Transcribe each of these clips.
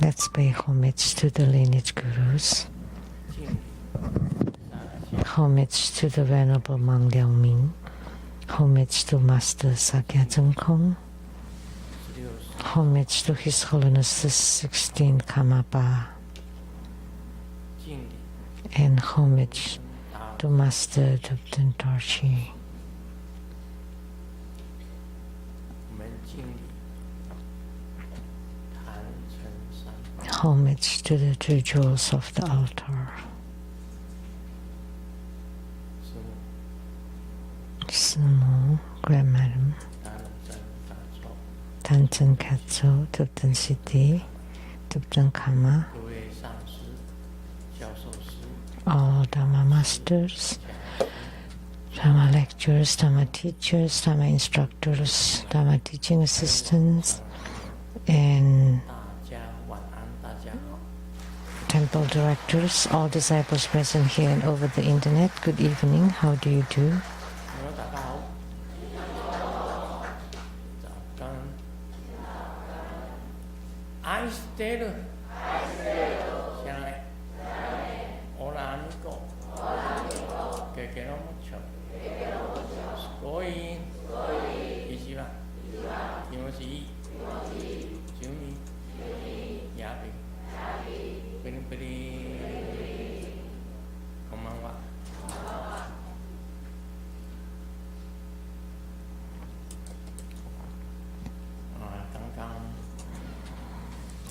Let's pay homage to the lineage gurus. Homage to the Venerable Mang Liao Ming. Homage to Master Sakya Zheng Kong. Homage to His Holiness the 16th Karmapa. And homage to Master Dupten Dorji. Homage to the two jewels of the altar. Sumo, Grandmadam, Tanchen Katso, Dupten City, Dupten Kama, all Dharma masters, Dharma lecturers, Dharma teachers, Dharma instructors, Dharma teaching assistants, and temple directors, all disciples present here and over the internet. Good evening. How do you do?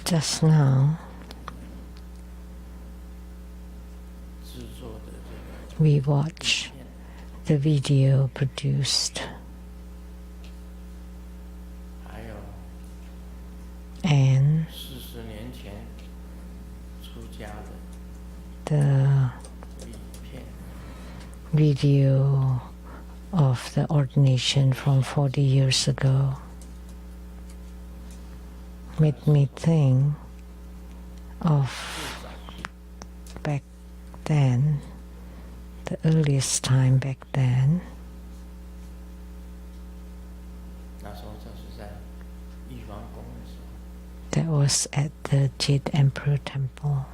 Just now, we watched the video produced and the video of the ordination from 40 years ago made me think of back then, the earliest time back then. That was at the Jade Emperor Temple.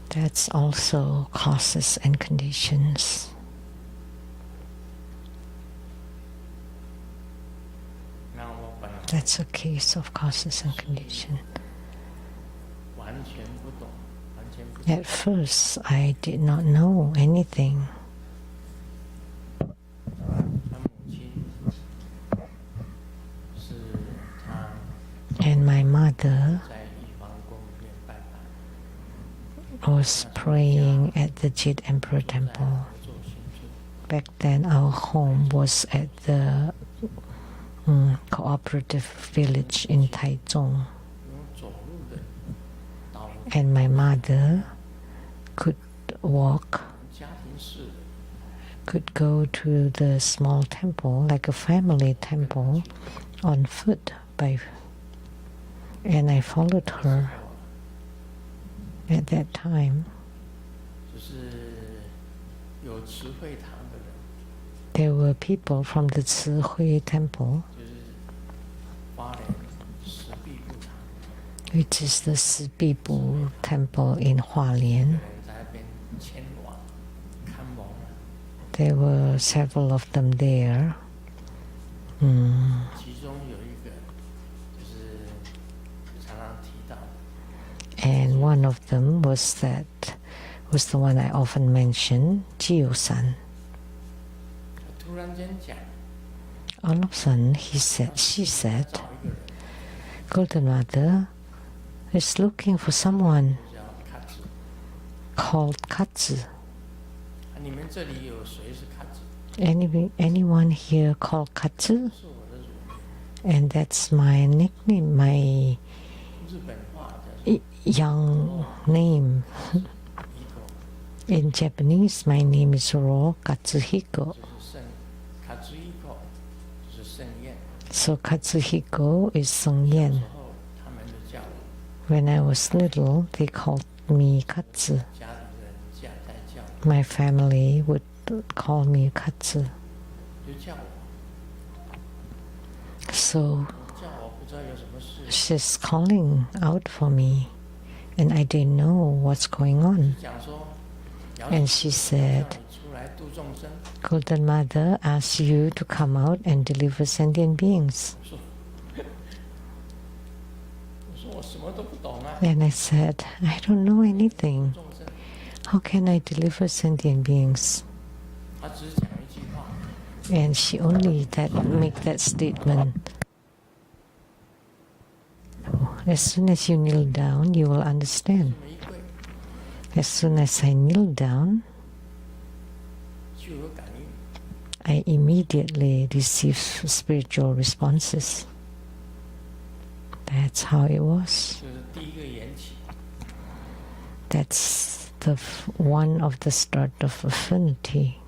That's also causes and conditions. That's a case of causes and conditions. At first, I did not know anything. And my mother was praying at the Jade Emperor Temple. Back then, our home was at the cooperative village in Taichung. And my mother could walk, could go to the small temple, like a family temple, on foot. And I followed her. At that time, there were people from the Cihui Temple, which is the Sibibu Temple in Hualien. There were several of them there. And one of them was the one I often mention, Jiu-san. All of a sudden, she said, Golden Mother is looking for someone called Katsu. Anyone here called Katsu? And that's my nickname, my young name. In Japanese, my name is Ro Katsuhiko. So Katsuhiko is Seng Yen. When I was little, they called me Katze. My family would call me Katze. So she's calling out for me, and I didn't know what's going on. And she said, Golden Mother asked you to come out and deliver sentient beings. And I said, I don't know anything. How can I deliver sentient beings? And she only make that statement. As soon as you kneel down, you will understand. As soon as I kneel down, I immediately receive spiritual responses. That's how it was. That's one of the start of affinity.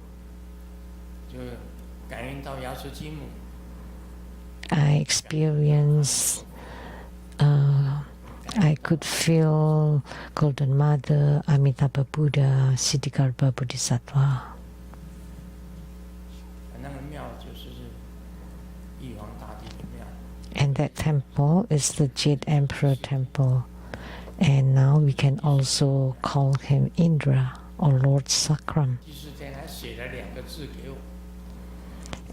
I experienced, I could feel Golden Mother, Amitabha Buddha, Siddhikarma Bodhisattva. And that temple is the Jade Emperor temple. And now we can also call him Indra or Lord Sakram.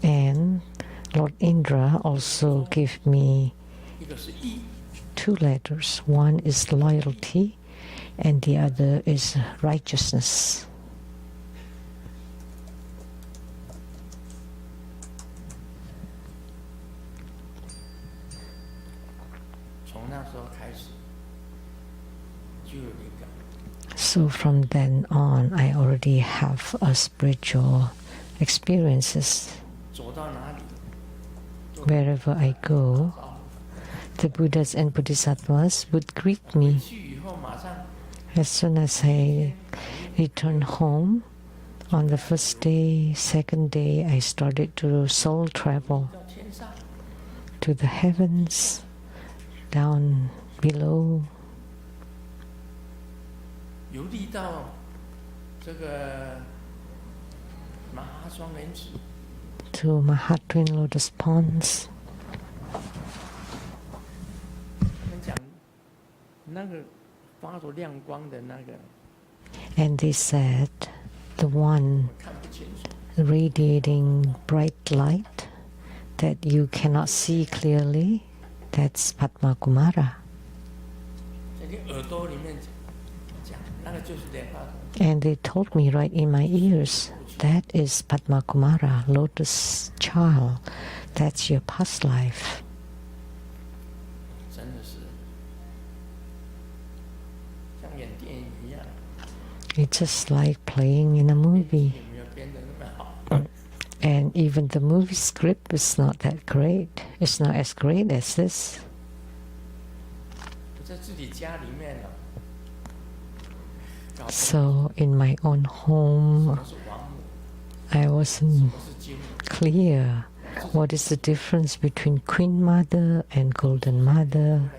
And Lord Indra also gave me 2 letters. One is loyalty and the other is righteousness. So from then on, I already have spiritual experiences. Wherever I go, the Buddhas and Bodhisattvas would greet me. As soon as I return home, on the first day, second day, I started to soul travel to the heavens, down below, to Mahatwin Lotus Ponds. And they said the one radiating bright light that you cannot see clearly, that's Padma Kumara. And they told me right in my ears, that is Padma Kumara, Lotus child. That's your past life. It's just like playing in a movie. And even the movie script is not that great. It's not as great as this. So in my own home, I wasn't clear what is the difference between Queen Mother and Golden Mother.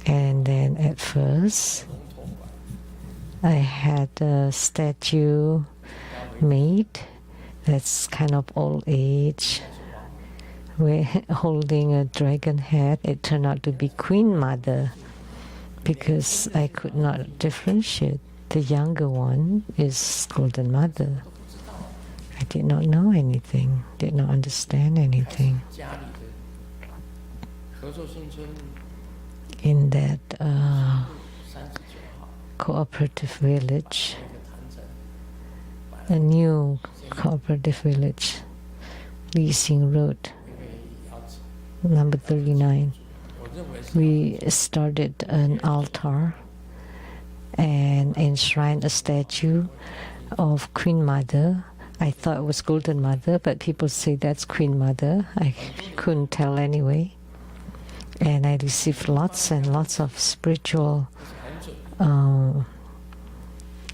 And then at first, I had a statue made that's kind of old age, holding a dragon head. It turned out to be Queen Mother because I could not differentiate. The younger one is Golden Mother. I did not know anything, did not understand anything. In that cooperative village, a new cooperative village, Lee Sing Road, number 39. We started an altar and enshrined a statue of Queen Mother. I thought it was Golden Mother, but people say that's Queen Mother. I couldn't tell anyway. And I received lots and lots of spiritual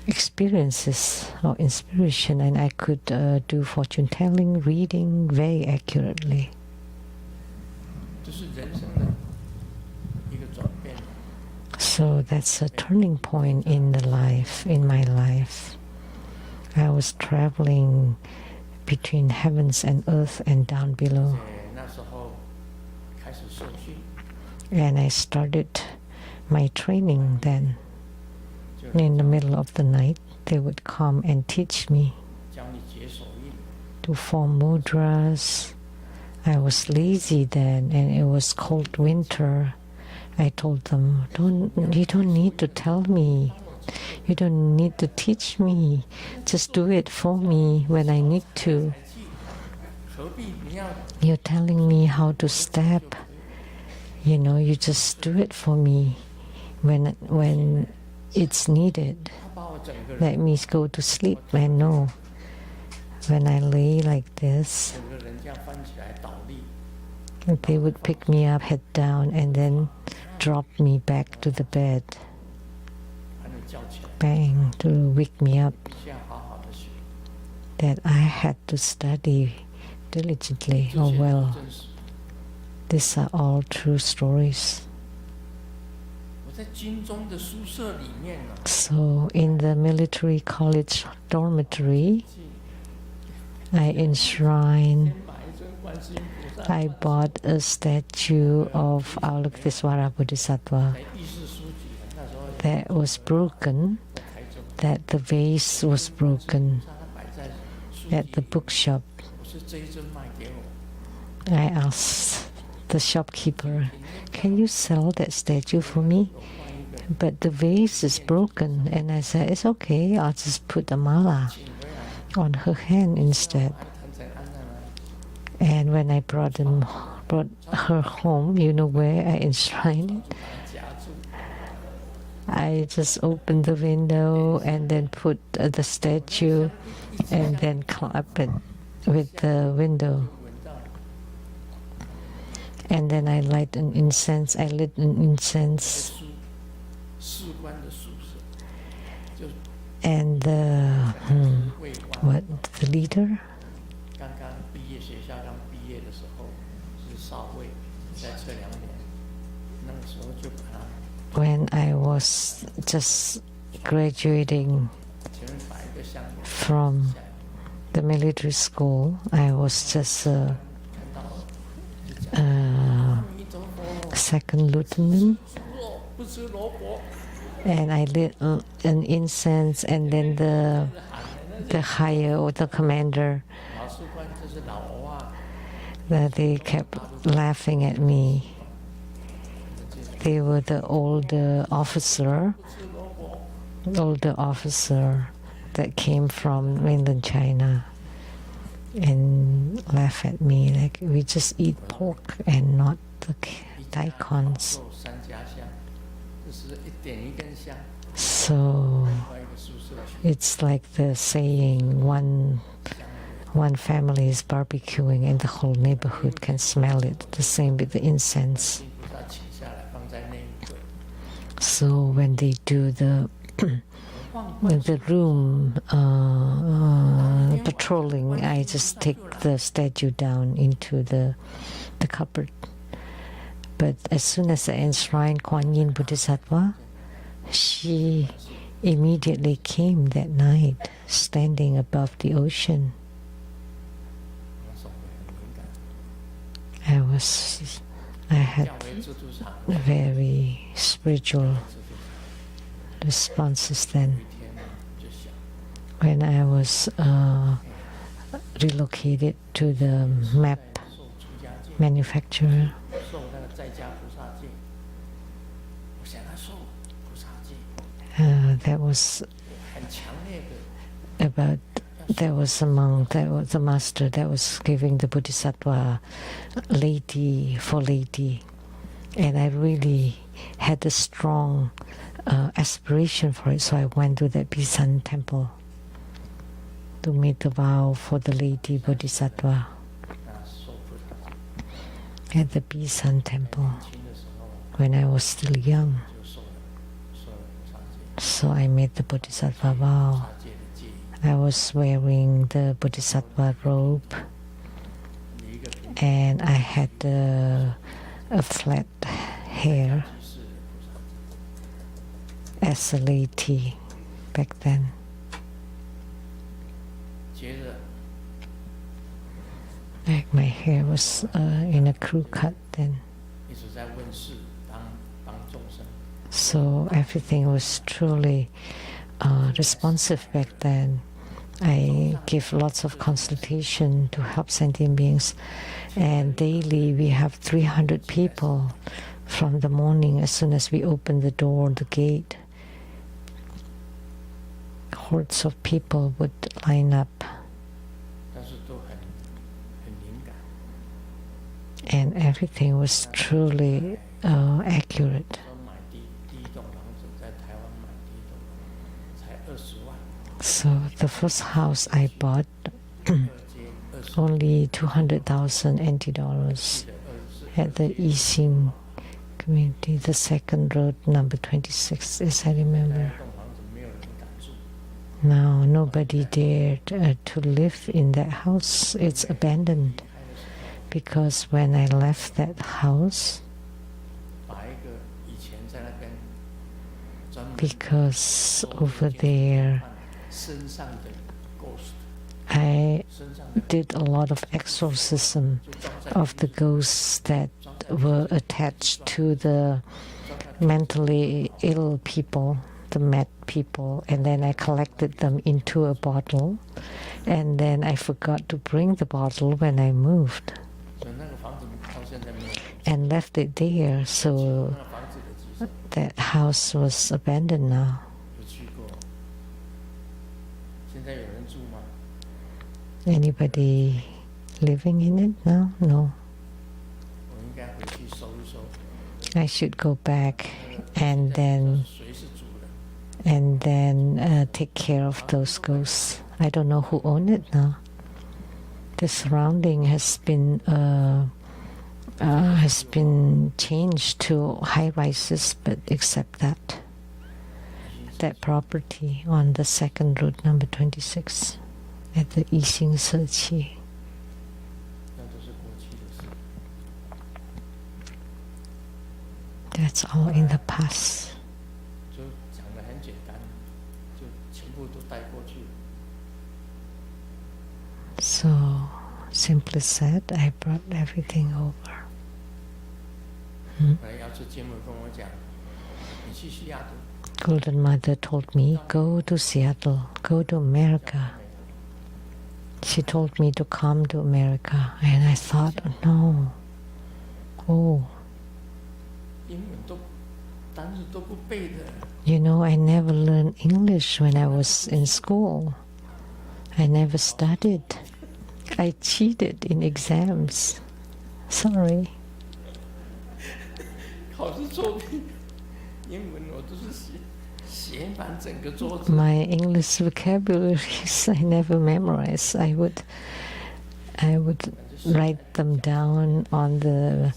experiences or inspiration, and I could do fortune telling, reading very accurately. So that's a turning point in my life. I was traveling between heavens and earth and down below. And I started my training then. In the middle of the night, they would come and teach me to form mudras. I was lazy then, and it was cold winter. I told them, you don't need to tell me. You don't need to teach me. Just do it for me when I need to. You're telling me how to step. You just do it for me when it's needed. Let me go to sleep. I know. When I lay like this, they would pick me up, head down, and then drop me back to the bed. Bang, to wake me up. That I had to study diligently. Oh well. These are all true stories. So in the military college dormitory, I bought a statue of Avalokitesvara Bodhisattva that was broken, that the vase was broken at the bookshop. I asked the shopkeeper, can you sell that statue for me? But the vase is broken. And I said, it's okay, I'll just put a mala on her hand instead. And when I brought her home, you know where I enshrined it? I just opened the window and then put the statue and then clap it with the window. And then I lit an incense. And the leader? When I was just graduating from the military school, I was just a second lieutenant, and I lit an incense, and then the higher or the commander, that they kept laughing at me. They were the older officer that came from mainland China, and laugh at me like, we just eat pork and not the daikons. So it's like the saying, one family is barbecuing and the whole neighborhood can smell it. The same with the incense. So when they do the room patrolling, I just take the statue down into the cupboard. But as soon as I enshrine Kuan Yin Bodhisattva, she immediately came that night, standing above the ocean. I had very spiritual responses then. When I was relocated to the map manufacturer, there was a monk, that was the master that was giving the Bodhisattva lady for lady. And I really had a strong aspiration for it, so I went to that Bisan temple to make the vow for the lady Bodhisattva at the Bisan temple when I was still young. So I made the Bodhisattva vow. I was wearing the Bodhisattva robe, and I had a flat hair, as a laity back then. Like my hair was in a crew cut then. So everything was truly responsive back then. I give lots of consultation to help sentient beings, and daily we have 300 people from the morning. As soon as we open the door, the gate, hordes of people would line up. And everything was truly accurate. So the first house I bought, only 200,000 NT dollars at the Yixing community, the second road, number 26, as I remember. Now nobody dared to live in that house. It's abandoned. Because when I left that house, because over there I did a lot of exorcism of the ghosts that were attached to the mentally ill people, the mad people, and then I collected them into a bottle, and then I forgot to bring the bottle when I moved and left it there, so that house was abandoned now. Anybody living in it now? No. I should go back and then take care of those ghosts. I don't know who own it now. The surrounding has been changed to high rises, but except that property on the second road, number 26, at the Yixing Tze. That's all in the past. So, simply said, I brought everything over. Golden Mother told me, go to Seattle, go to America. She told me to come to America, and I thought, no. Oh. You know, I never learned English when I was in school. I never studied. I cheated in exams. Sorry. My English vocabularies I never memorized. I would write them down on the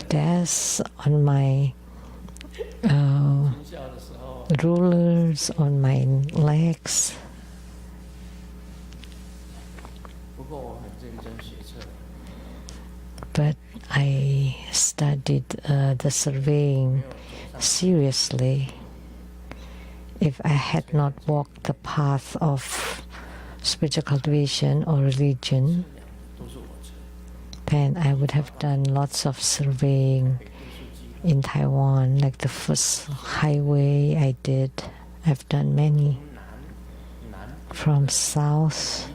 desk, on my rulers, on my legs. But I studied the surveying seriously. If I had not walked the path of spiritual cultivation or religion, then I would have done lots of surveying in Taiwan, like the first highway I did. I've done many. From south,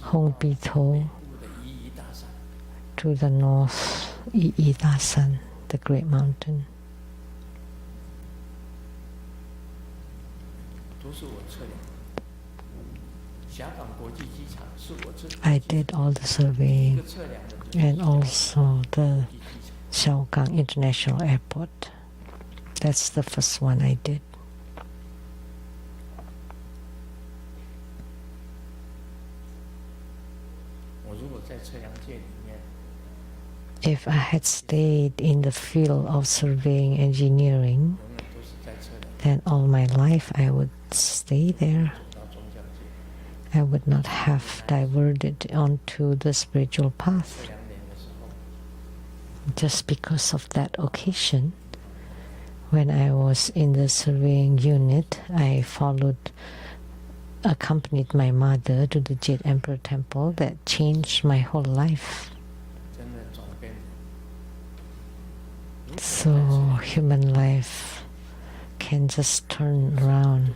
Hongbito, to the north, Yiyidasan, the great mountain. I did all the surveying and also the Xiaogang International Airport. That's the first one I did. If I had stayed in the field of surveying engineering, then all my life I would stay there. I would not have diverted onto the spiritual path. Just because of that occasion, When I was in the surveying unit, I accompanied my mother to the Jade Emperor Temple. That changed my whole life. So human life can just turn around.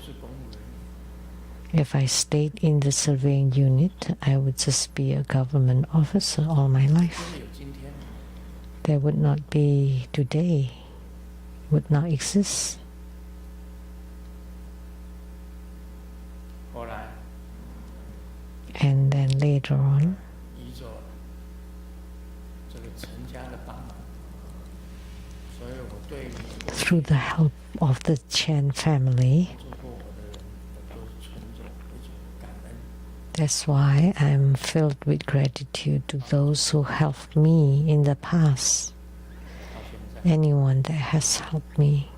If I stayed in the surveying unit, I would just be a government officer all my life. There would not be today, would not exist. And then later on, through the help of the Chen family, that's why I'm filled with gratitude to those who helped me in the past. Anyone that has helped me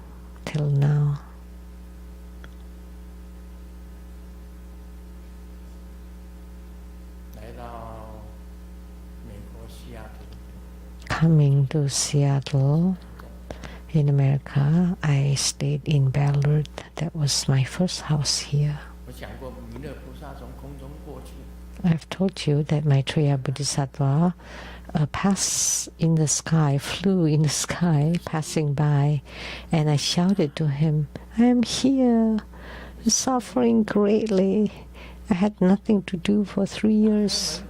till now. Coming to Seattle in America, I stayed in Ballard. That was my first house here. I've told you that Maitreya Bodhisattva passed in the sky, flew in the sky, passing by, and I shouted to him, "I am here, suffering greatly. I had nothing to do for 3 years.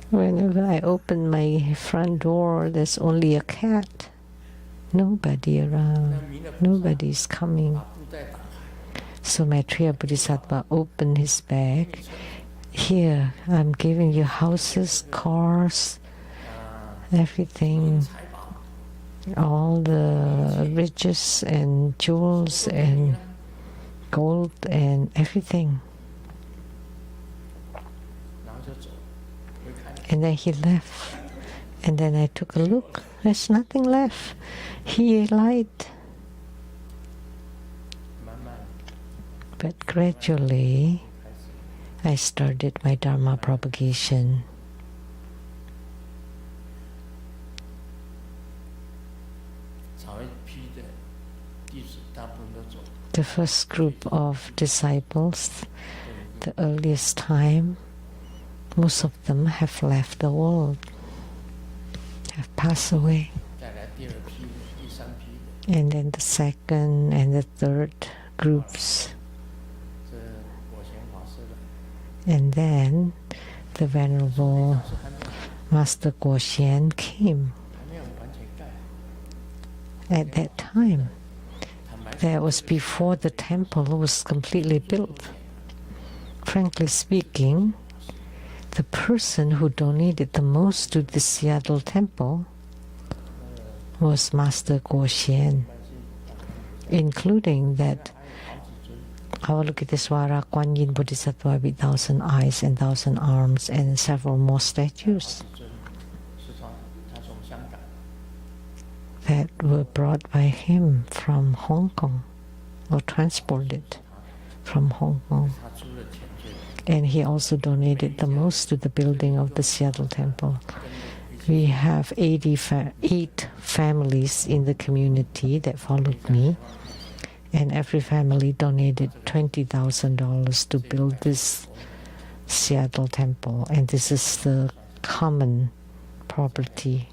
Whenever I open my front door, there's only a cat. Nobody around. Nobody's coming." So Maitreya Bodhisattva opened his bag. "Here, I'm giving you houses, cars, everything, all the riches and jewels and gold and everything." And then he left. And then I took a look. There's nothing left. He lied. But gradually, I started my Dharma propagation. The first group of disciples, the earliest time, most of them have left the world, have passed away. And then the second and the third groups. And then the Venerable Master Guoxian came. At that time, that was before the temple was completely built. Frankly speaking, the person who donated the most to the Seattle temple was Master Guoxian, including that Avalokitesvara Kuan Yin Bodhisattva with 1,000 eyes and 1,000 arms and several more statues that were brought by him from Hong Kong or transported from Hong Kong. And he also donated the most to the building of the Seattle temple. We have 8 families in the community that followed me, and every family donated $20,000 to build this Seattle temple, and this is the common property.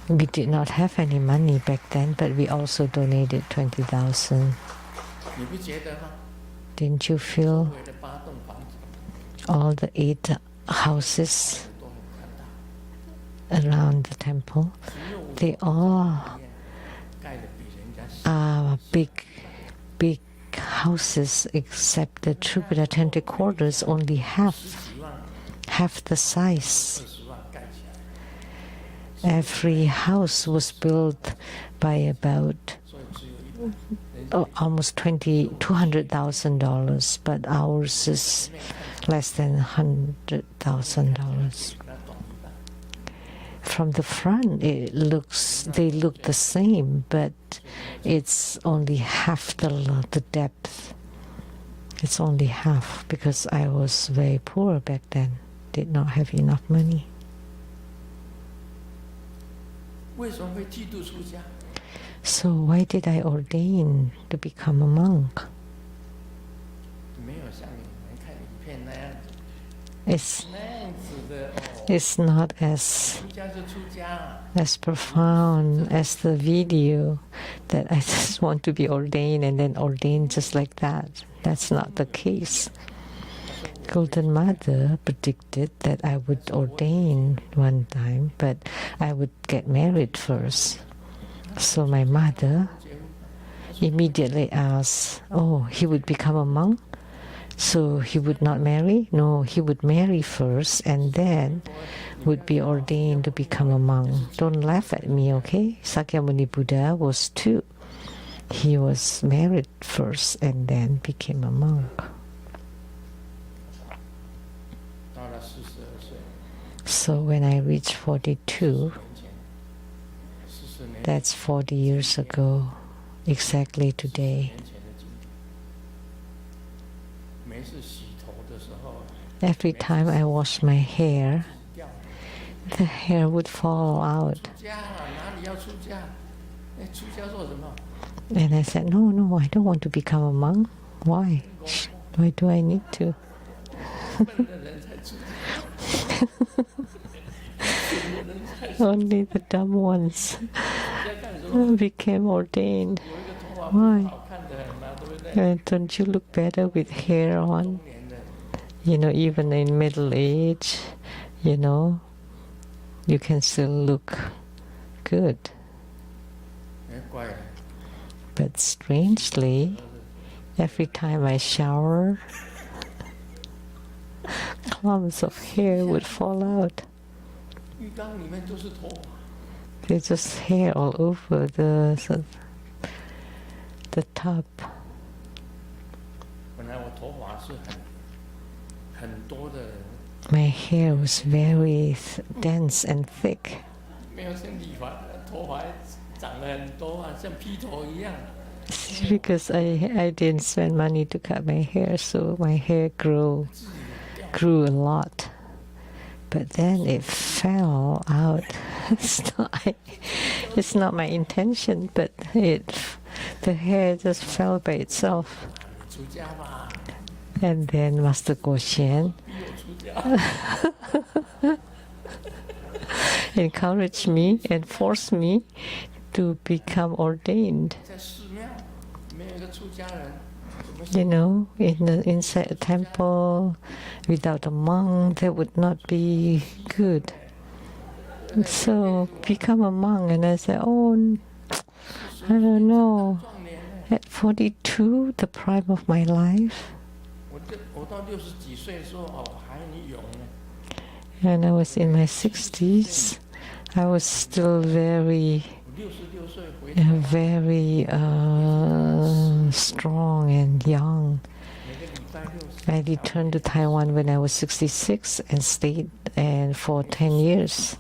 We did not have any money back then, but we also donated 20,000. Didn't you feel all the 8 houses around the temple? They all are big houses, except the True Buddha Tantric quarters only half the size. Every house was built by about almost $200,000, but ours is less than $100,000. From the front, they look the same, but it's only half the depth. It's only half, because I was very poor back then, did not have enough money. So why did I ordain to become a monk? It's not as profound as the video that I just want to be ordained and then ordained just like that. That's not the case. Golden Mother predicted that I would ordain one time, but I would get married first. So my mother immediately asked, oh, he would become a monk? So he would not marry? No, he would marry first and then would be ordained to become a monk. Don't laugh at me, okay? Sakyamuni Buddha was too. He was married first and then became a monk. So when I reached 42, that's 40 years ago, exactly today. Every time I wash my hair, the hair would fall out. And I said, no, I don't want to become a monk. Why? Why do I need to? Only the dumb ones became ordained. Why? Don't you look better with hair on? Even in middle age, you can still look good. But strangely, every time I shower, clumps of hair would fall out. There's just hair all over the top. My hair was very dense and thick. Because I didn't spend money to cut my hair, so my hair grew a lot. But then it fell out. It's not my intention, but the hair just fell by itself. And then Master Guoxian encouraged me and forced me to become ordained. Inside a temple, without a monk, that would not be good. So become a monk, and I said, oh, I don't know. At 42, the prime of my life, and I was in my 60s, I was still very strong and young. I returned to Taiwan when I was 66 and stayed for 10 years.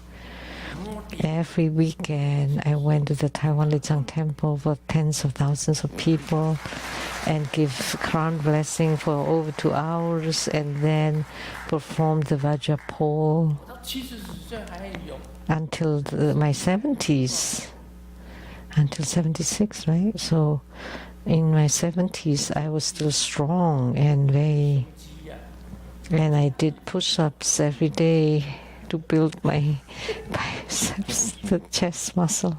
Every weekend I went to the Taiwan Lichang Temple for tens of thousands of people and give crown blessing for over 2 hours and then perform the Vajra pole until my 70s. Until 76, right? So in my 70s, I was still strong and I did push-ups every day to build my biceps, the chest muscle.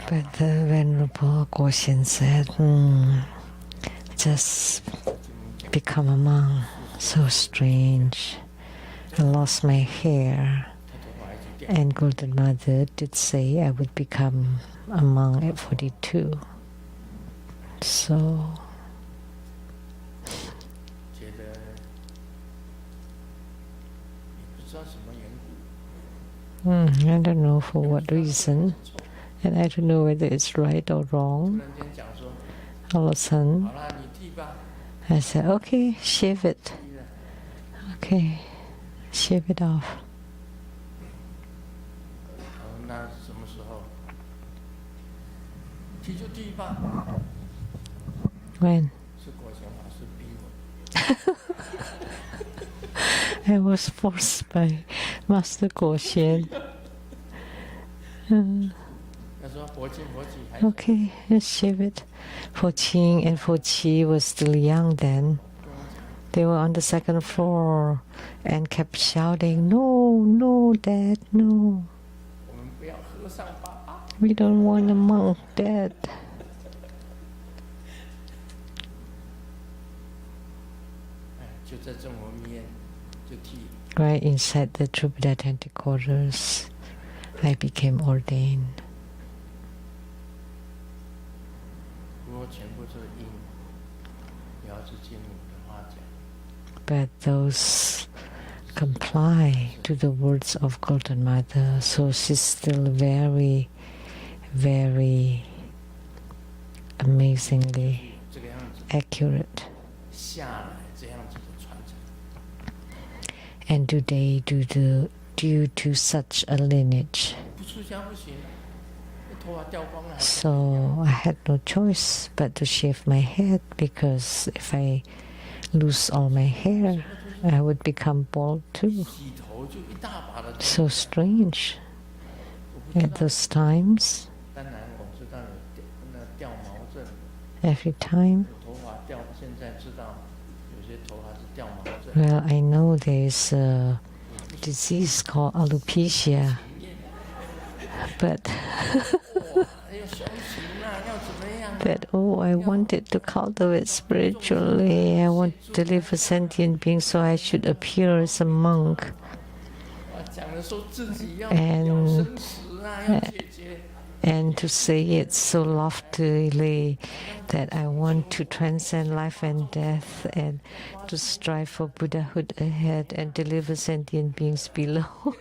But the Venerable Guoxian said, just become a monk. So strange. I lost my hair. And Golden Mother did say I would become a monk at 42. So I don't know for what reason. And I don't know whether it's right or wrong. All of a sudden, I said, okay, shave it. Okay, shave it off. When? I was forced by Master Guo-Xian. Okay, let's shave it. For Qing and for Qi was still young then. They were on the second floor and kept shouting, "No, no, Dad, no. We don't want a monk, Dad." Right inside the True Buddha headquarters, I became ordained. But those comply to the words of Golden Mother, so she's still very, very amazingly accurate. And today, due to such a lineage, so I had no choice but to shave my head, because if I lose all my hair, I would become bald too. So strange. At those times, every time. Well, I know there's a disease called alopecia, but I wanted to cultivate spiritually. I want to live a sentient being, so I should appear as a monk. And to say it so loftily that I want to transcend life and death and to strive for Buddhahood ahead and deliver sentient beings below.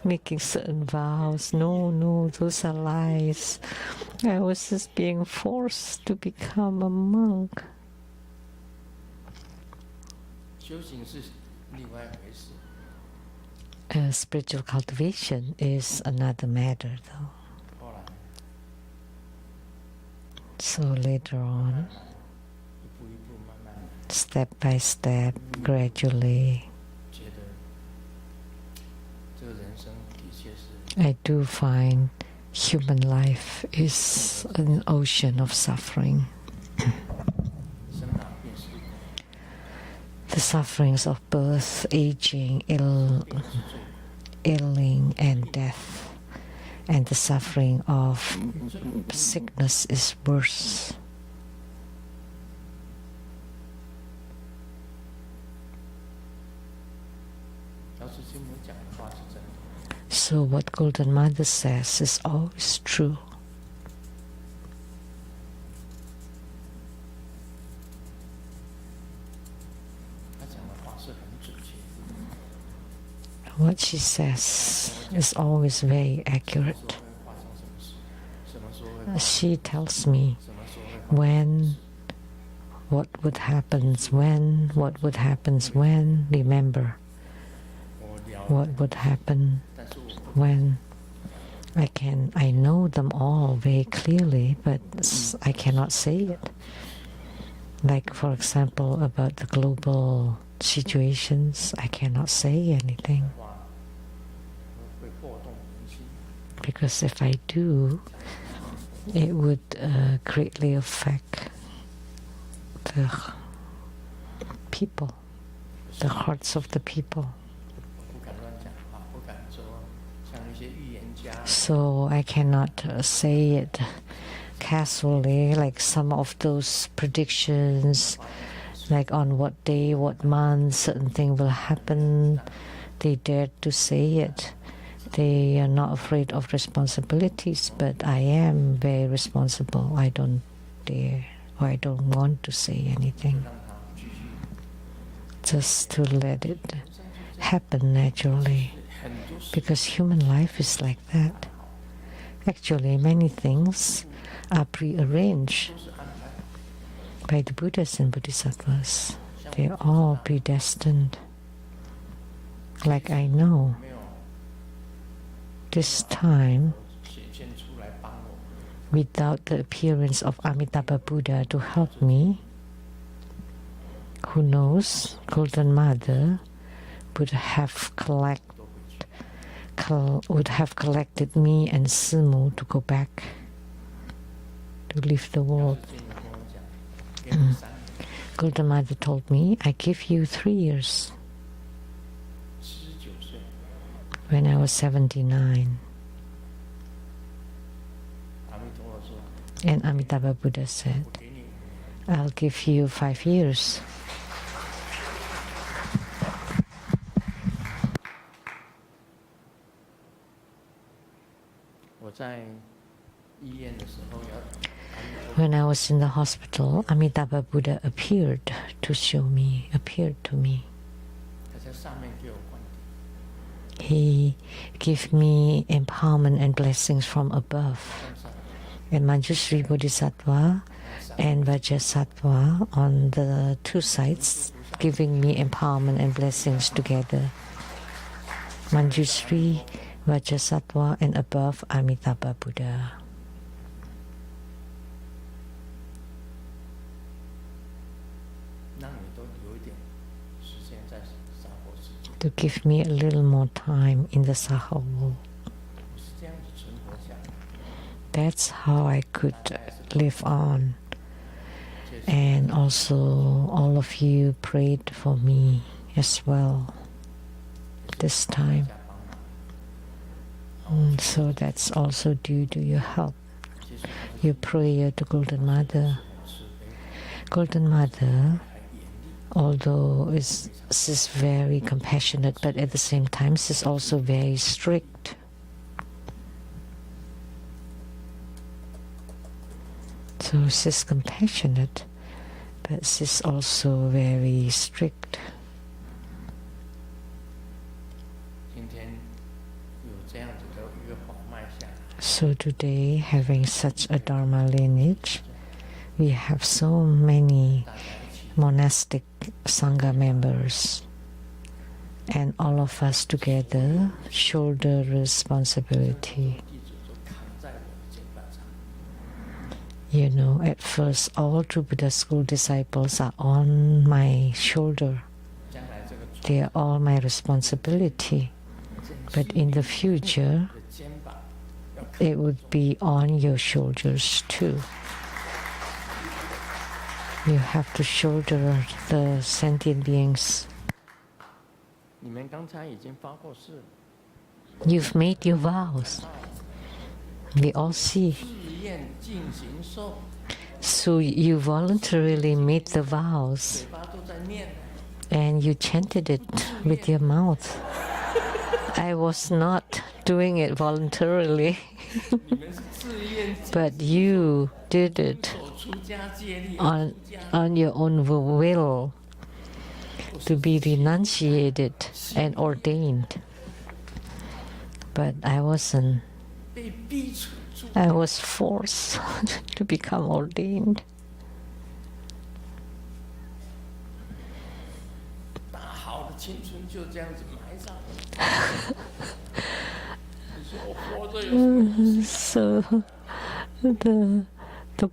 Making certain vows. No, those are lies. I was just being forced to become a monk. Spiritual cultivation is another matter, though. So later on, step by step, gradually, I do find human life is an ocean of suffering. The sufferings of birth, aging, ailing, and death, and the suffering of sickness is worse. So what Golden Mother says is always true. What she says is always very accurate. She tells me when, what would happen when, what would happen when, remember what would happen when. I know them all very clearly, but I cannot say it. Like, for example, about the global situations, I cannot say anything. Because if I do, it would greatly affect the people, the hearts of the people. So I cannot say it casually, like some of those predictions, like on what day, what month, certain thing will happen. They dared to say it. They are not afraid of responsibilities, but I am very responsible. I don't dare, or I don't want to say anything. Just to let it happen naturally. Because human life is like that. Actually, many things are prearranged by the Buddhas and Bodhisattvas. They are all predestined. Like I know, this time without the appearance of Amitabha Buddha to help me, who knows, Golden Mother would have collected me and Simu to go back to leave the world. Golden Mother told me, I give you 3 years. When I was 79. And Amitabha Buddha said, I'll give you 5 years. When I was in the hospital, Amitabha Buddha appeared to me. He gave me empowerment and blessings from above. And Manjushri Bodhisattva and Vajrasattva on the 2 sides, giving me empowerment and blessings together. Manjushri, Vajrasattva, and above Amitabha Buddha. To give me a little more time in the Saha world. That's how I could live on. And also all of you prayed for me as well this time. So that's also due to your help, your prayer to Golden Mother. Golden Mother, although she's very compassionate, but at the same time she's also very strict. So she's compassionate, but she's also very strict. So today, having such a Dharma lineage, we have so many monastic Sangha members, and all of us together shoulder responsibility. You know, at first all true Buddha school disciples are on my shoulder. They are all my responsibility. But in the future, it would be on your shoulders too. You have to shoulder the sentient beings. You've made your vows. We all see. So you voluntarily made the vows and you chanted it with your mouth. I was not doing it voluntarily, but you did it on your own will to be renunciated and ordained. But I wasn't. I was forced to become ordained. So the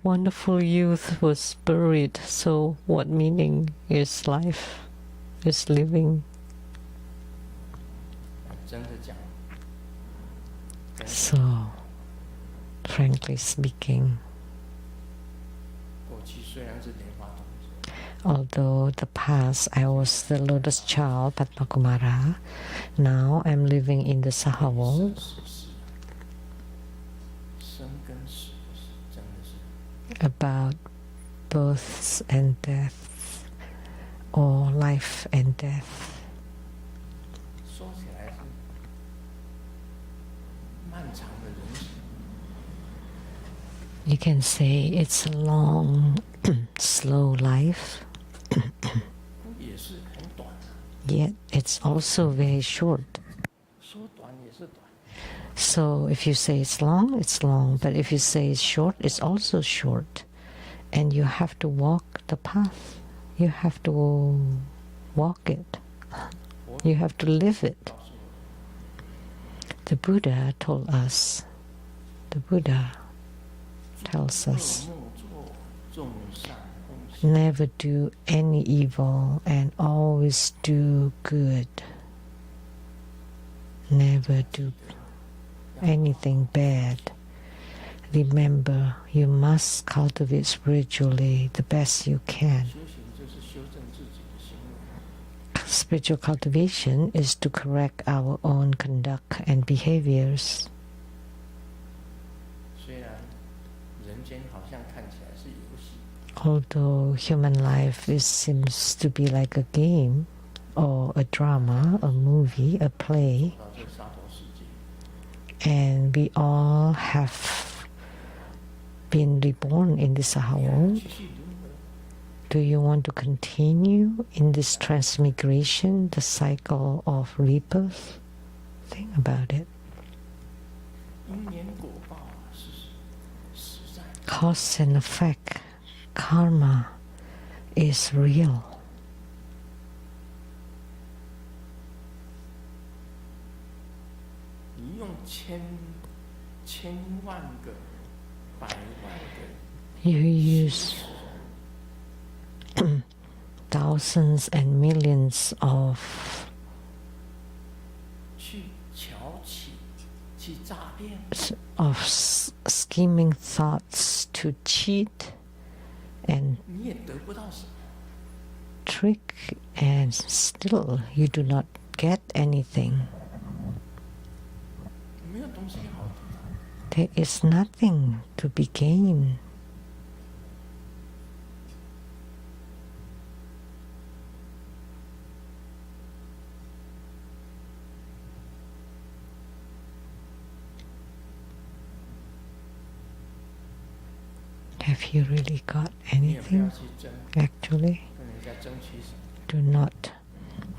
wonderful youth was buried. So what meaning is life? Is living? So, frankly speaking, although the past I was the lotus child, Padma Kumara, now I'm living in the Saha world. About births and death, or life and death. You can say it's a long, slow life, yet it's also very short. So if you say it's long, but if you say it's short, it's also short. And you have to walk the path. You have to walk it. You have to live it. The Buddha told us, the Buddha tells us, never do any evil and always do good. Never do anything bad. Remember, you must cultivate spiritually the best you can. Spiritual cultivation is to correct our own conduct and behaviors. Although human life seems to be like a game or a drama, a movie, a play, and we all have been reborn in this world, do you want to continue in this transmigration, the cycle of rebirth? Think about it. Cause and effect, karma is real. You use thousands and millions of scheming thoughts to cheat and trick, and still you do not get anything. There is nothing to be gained. Have you really got anything? Actually, do not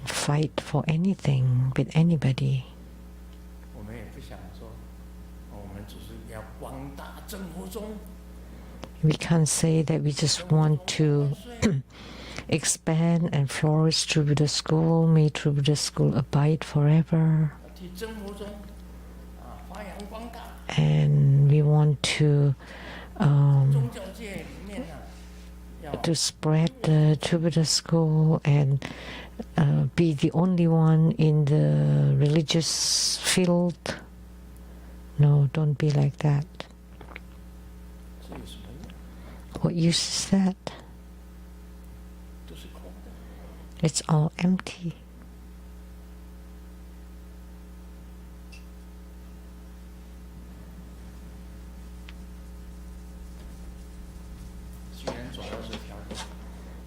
fight for anything with anybody. We can't say that we just want to expand and flourish through Buddha school, may through Buddha school abide forever. And we want to spread the True Buddha school and be the only one in the religious field. No, don't be like that. What use is that? It's all empty.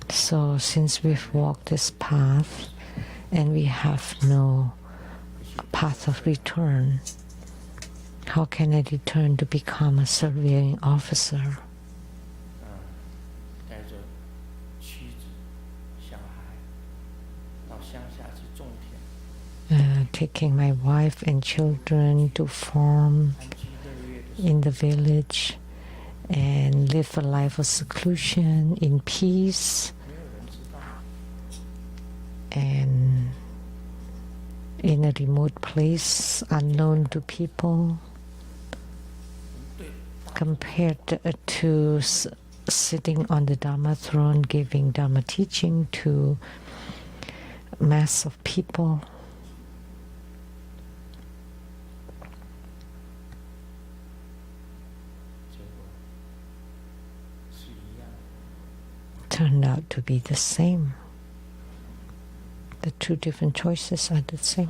So since we've walked this path and we have no path of return, how can I return to become a surveying officer? Taking my wife and children to farm in the village and live a life of seclusion in peace and in a remote place unknown to people, compared to sitting on the Dharma throne giving Dharma teaching to mass of people. Turned out to be the same. The two different choices are the same.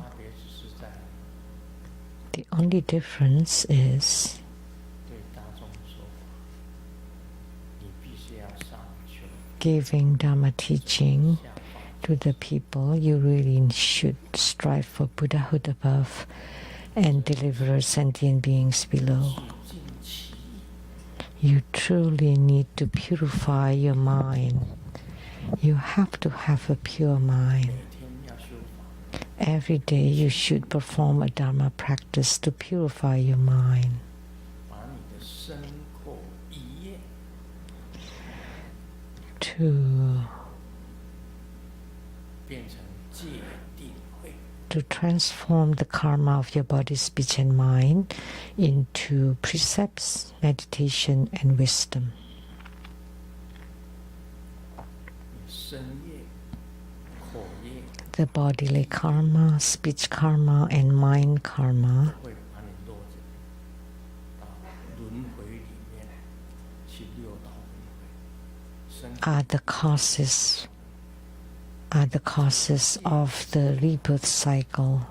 The only difference is giving Dharma teaching to the people. You really should strive for Buddhahood above and deliver sentient beings below. You truly need to purify your mind. You have to have a pure mind. Every day you should perform a Dharma practice to purify your mind. To to transform the karma of your body, speech, and mind into precepts, meditation, and wisdom. The bodily karma, speech karma, and mind karma are the causes of the rebirth cycle.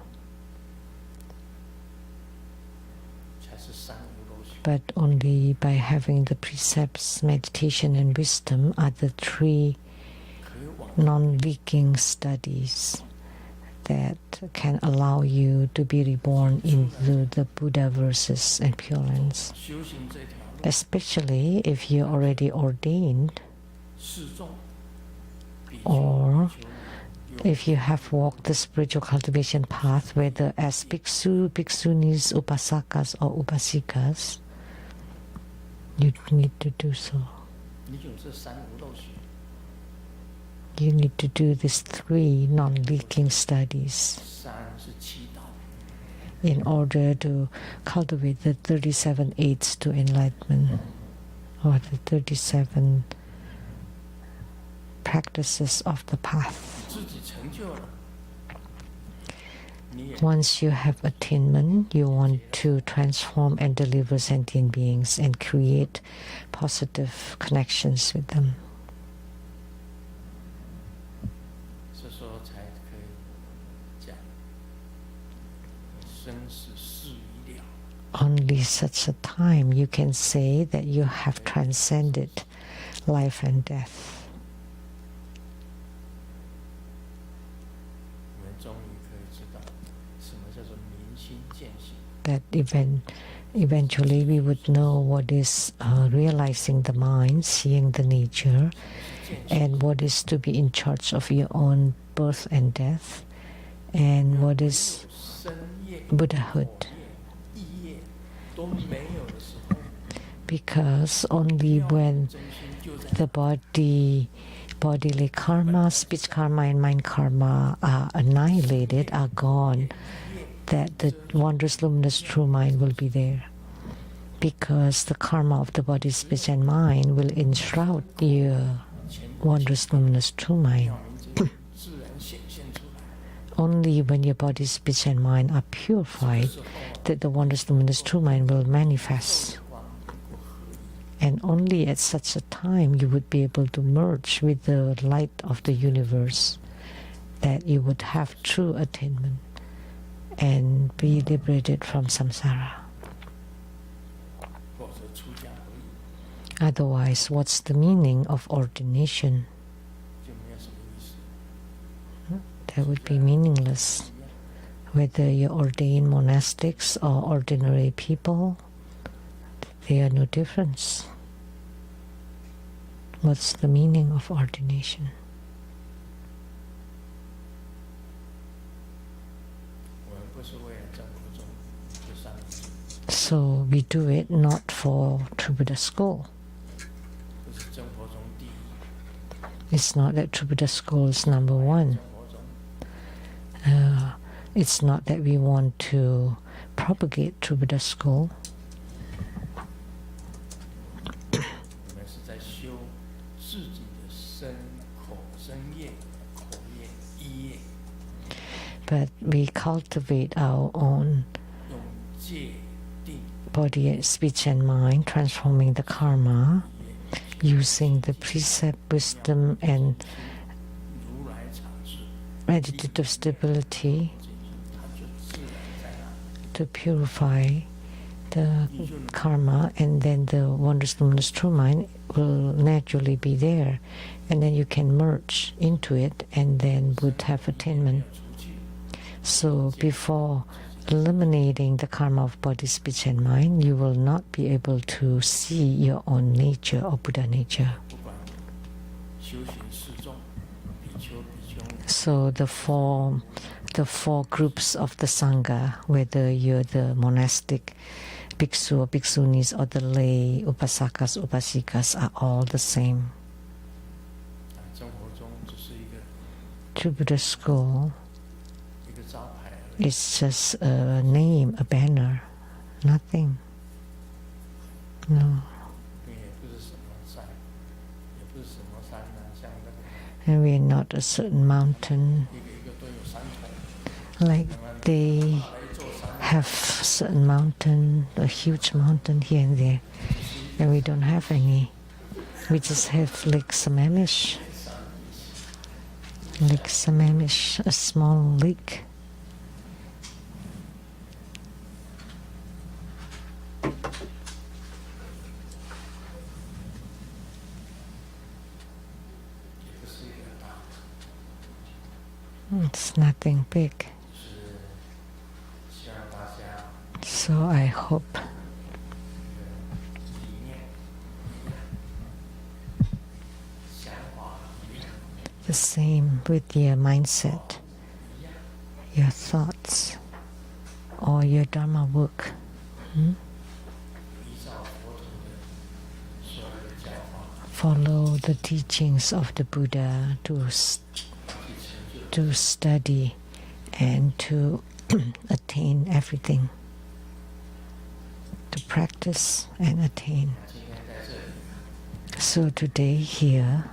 But only by having the precepts, meditation, and wisdom are the three non-leaking studies that can allow you to be reborn into the Buddha verses and Pure Lands. Especially if you're already ordained, or if you have walked the spiritual cultivation path, whether as bhikshu, bhikshunis, upasakas, or upasikas, you need to do so. You need to do these three non-leaking studies in order to cultivate the 37 aids to enlightenment, or the 37 practices of the path. Once you have attainment, you want to transform and deliver sentient beings and create positive connections with them. Only such a time you can say that you have transcended life and death. That eventually we would know what is realizing the mind, seeing the nature, and what is to be in charge of your own birth and death, and what is Buddhahood. Because only when the bodily karma, speech karma, and mind karma are annihilated, are gone, that the wondrous luminous true mind will be there. Because the karma of the body, speech, and mind will enshroud your wondrous luminous true mind. Only when your body, speech, and mind are purified that the wondrous luminous true mind will manifest. And only at such a time you would be able to merge with the light of the universe, that you would have true attainment and be liberated from samsara. Otherwise, what's the meaning of ordination? That would be meaningless. Whether you ordain monastics or ordinary people, there are no difference. What's the meaning of ordination? So we do it not for True Buddha school. It's not that True Buddha school is number one. It's not that we want to propagate True Buddha school. But we cultivate our own body, speech, and mind, transforming the karma, using the precept, wisdom, and meditative stability to purify the karma, and then the wondrous luminous true mind will naturally be there, and then you can merge into it and then would have attainment. So before eliminating the karma of body, speech, and mind, you will not be able to see your own nature or Buddha nature. So the four groups of the Sangha, whether you're the monastic bhikshu or bhikshunis or the lay upasakas, upasikas, are all the same. True Buddha school It's just a name, a banner, nothing. No. And we're not a certain mountain. Like they have certain mountain, a huge mountain here and there. And we don't have any. We just have Lake Sammamish. Lake Sammamish, a small lake. It's nothing big. So I hope the same with your mindset, your thoughts, or your Dharma work. Follow the teachings of the Buddha to study and to attain everything, to practice and attain. So today here,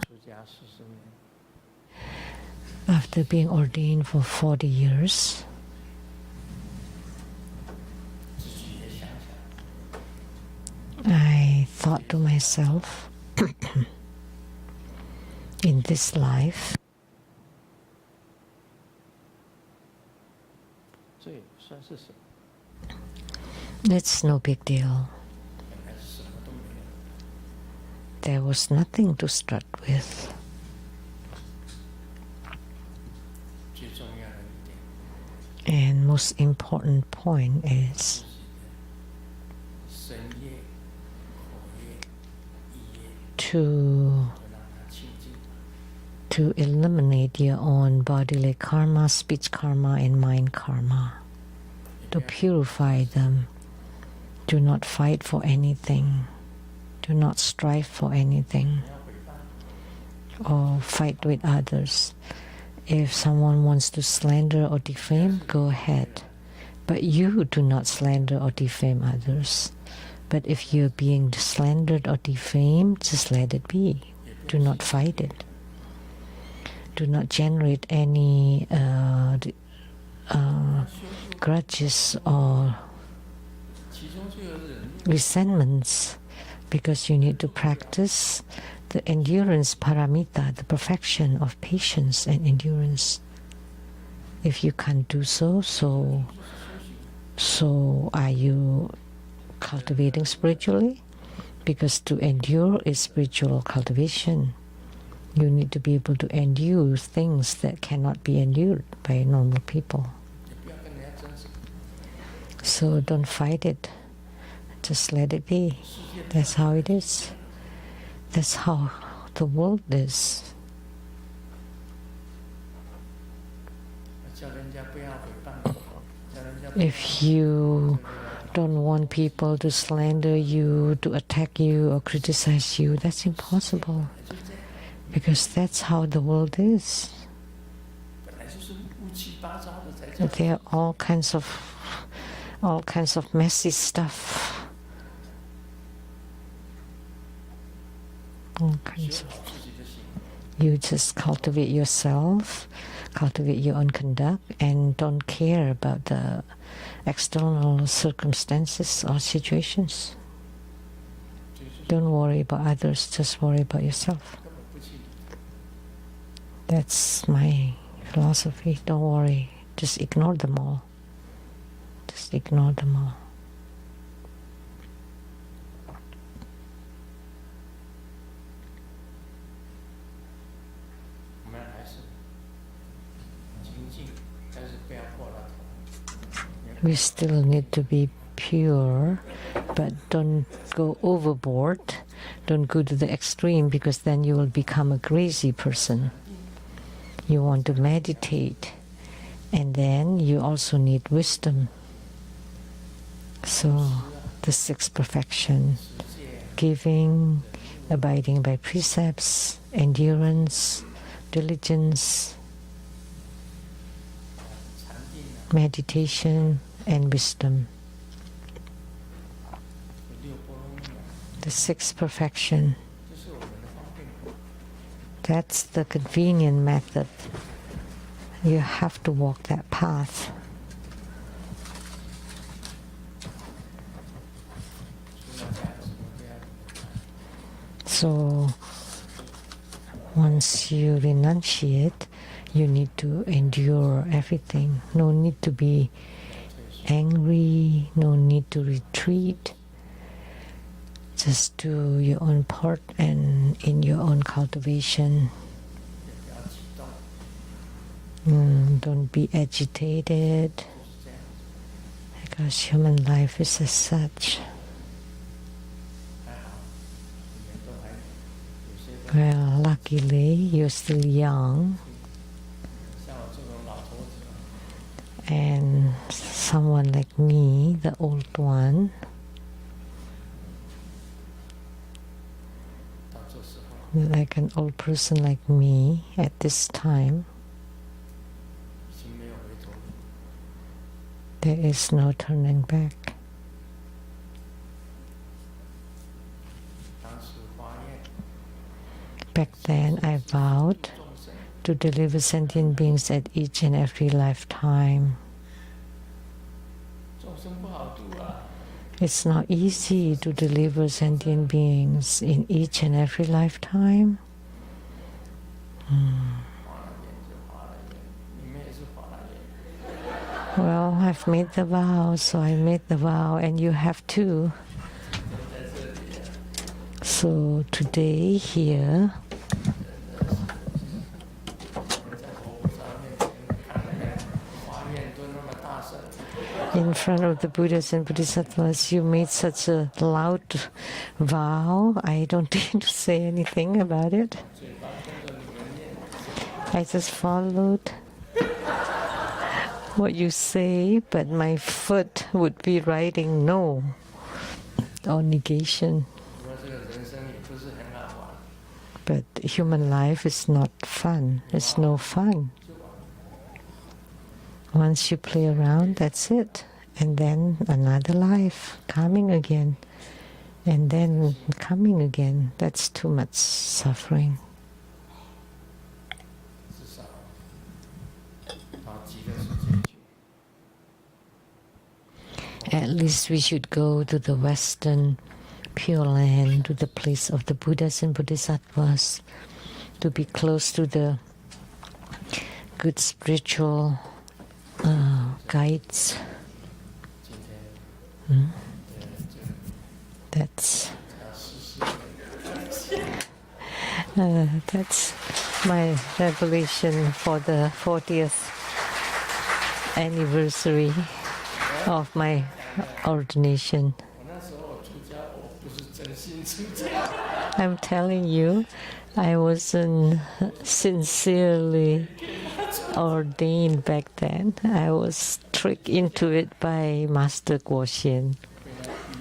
after being ordained for 40 years, I thought to myself, in this life, it's no big deal. There was nothing to start with. And most important point is to eliminate your own bodily karma, speech karma, and mind karma. To purify them. Do not fight for anything. Do not strive for anything. Or fight with others. If someone wants to slander or defame, go ahead. But you do not slander or defame others. But if you're being slandered or defamed, just let it be. Do not fight it. Do not generate any grudges or resentments, because you need to practice the endurance paramita, the perfection of patience and endurance. If you can't do so are you cultivating spiritually? Because to endure is spiritual cultivation. You need to be able to endure things that cannot be endured by normal people. So don't fight it. Just let it be. That's how it is. That's how the world is. If you don't want people to slander you, to attack you or criticize you, that's impossible. Because that's how the world is. There are all kinds of messy stuff. All kinds of. You just cultivate yourself, cultivate your own conduct, and don't care about the external circumstances or situations. Don't worry about others, just worry about yourself. That's my philosophy. Don't worry, just ignore them all. Just ignore them all. We still need to be pure, but don't go overboard. Don't go to the extreme, because then you will become a crazy person. You want to meditate, and then you also need wisdom. So the sixth perfection, giving, abiding by precepts, endurance, diligence, meditation, and wisdom. The sixth perfection. That's the convenient method. You have to walk that path. So once you renunciate, you need to endure everything. No need to be angry, no need to retreat. Just do your own part and in your own cultivation. Don't be agitated, because human life is as such. Well, luckily you're still young, and someone like me, the old one, like an old person like me at this time, there is no turning back. Back then I vowed to deliver sentient beings at each and every lifetime. It's not easy to deliver sentient beings in each and every lifetime. Well, I've made the vow, so I made the vow, and you have too. So today here, in front of the Buddhas and Bodhisattvas, you made such a loud vow. I don't need to say anything about it. I just followed what you say, but my foot would be writing no or negation. But human life is not fun. It's no fun. Once you play around, that's it. And then another life coming again. And then coming again. That's too much suffering. At least we should go to the Western Pure Land, to the place of the Buddhas and Bodhisattvas, to be close to the good spiritual guides. That's my revelation for the 40th anniversary of my ordination. I'm telling you, I wasn't sincerely ordained back then. I was tricked into it by Master Guoxian.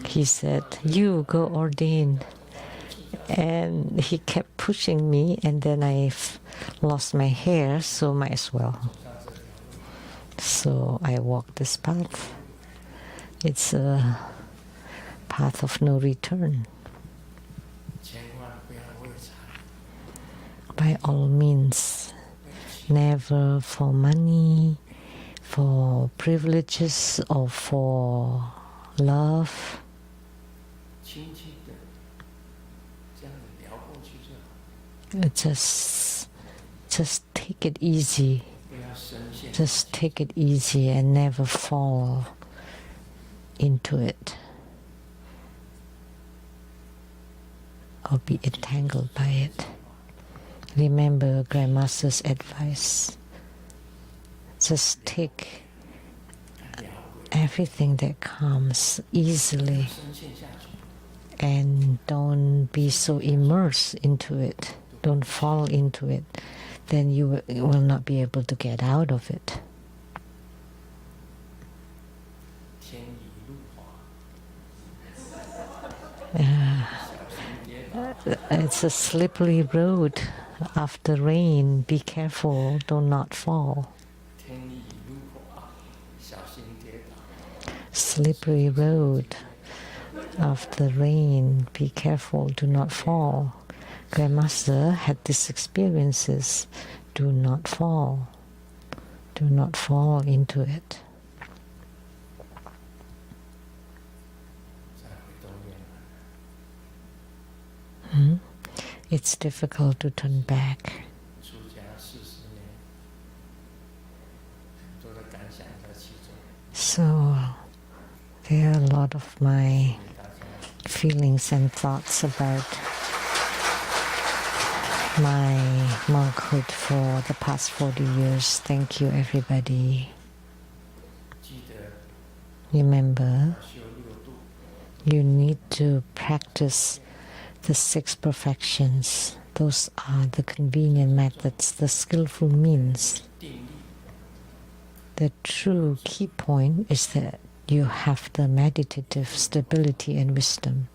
He said, "You go ordain." And he kept pushing me, and then I lost my hair, so might as well. So I walked this path. It's a path of no return. By all means, never for money, for privileges, or for love. Just take it easy. Just take it easy and never fall into it or be entangled by it. Remember Grandmaster's advice. Just take everything that comes easily and don't be so immersed into it. Don't fall into it. Then you will not be able to get out of it. It's a slippery road after rain. Be careful, do not fall. slippery road of the rain. Be careful, do not fall. Grandmaster had these experiences. Do not fall. Do not fall into it. It's difficult to turn back. So there are a lot of my feelings and thoughts about my monkhood for the past 40 years. Thank you, everybody. Remember, you need to practice the 6 perfections. Those are the convenient methods, the skillful means. The true key point is that you have the meditative stability and wisdom.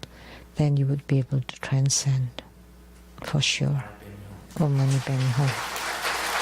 Then you would be able to transcend, for sure. Om Mani Padme Hum.